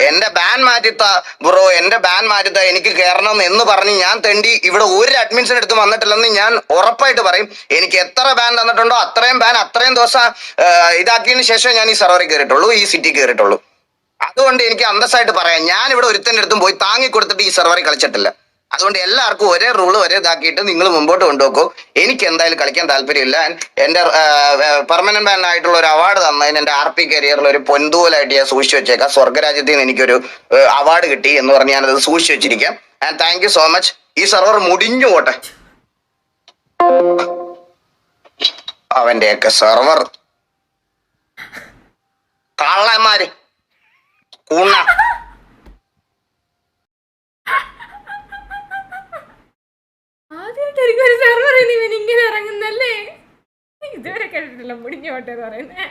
എന്റെ ban മാറ്റിത്ത bro, എന്റെ ban മാറ്റിത്ത, എനിക്ക് കയറണം എന്ന് പറഞ്ഞ് ഞാൻ തെണ്ടി ഇവിടെ ഒരു അഡ്മിൻസിന് അടുത്ത് വന്നിട്ടില്ലെന്ന് ഞാൻ ഉറപ്പായിട്ട് പറയും. എനിക്ക് എത്ര ബാൻ തന്നിട്ടുണ്ടോ അത്രയും ബാൻ അത്രയും ദിവസം ഇതാക്കിയതിന് ശേഷം ഞാൻ ഈ സെർവറിൽ കയറിയിട്ടുള്ളൂ, ഈ സിറ്റി കയറിയിട്ടുള്ളൂ. അതുകൊണ്ട് എനിക്ക് അന്തസ്സായിട്ട് പറയാം, ഞാൻ ഇവിടെ ഒരുത്തൻ്റെ അടുത്തും പോയി താങ്ങി കൊടുത്തിട്ട് ഈ സെർവറിൽ കളിച്ചിട്ടില്ല. അതുകൊണ്ട് എല്ലാവർക്കും ഒരേ റൂള് ഒരേ ഇതാക്കിയിട്ട് നിങ്ങൾ മുമ്പോട്ട് കൊണ്ടുപോക്കോ. എനിക്ക് എന്തായാലും കളിക്കാൻ താല്പര്യമില്ല. എന്റെ പെർമനന്റ് ബാൻ ആയിട്ടുള്ള ഒരു അവാർഡ് തന്നതിന് എന്റെ RP കരിയറിൽ ഒരു പൊന്തൂലായിട്ട് ഞാൻ സൂക്ഷിച്ചു വെച്ചേക്കാം. സ്വർഗരാജ്യത്തിൽ നിന്ന് എനിക്കൊരു അവാർഡ് കിട്ടി എന്ന് പറഞ്ഞ് ഞാനത് സൂക്ഷിച്ചു വെച്ചിരിക്കാം. And thank you so much. ഈ സെർവർ മുടിഞ്ഞു പോട്ടെ. അവന്റെയൊക്കെ സെർവർ കള്ളന്മാര് കൂണ. ആദ്യമായിട്ട് ഒരു സെർവറിൽ ഇവൻ ഇങ്ങനെ ഇറങ്ങുന്നല്ലേ? ഇതുവരെ കേട്ടിട്ടില്ല മുടിഞ്ഞോട്ടെ പറയുന്നത്.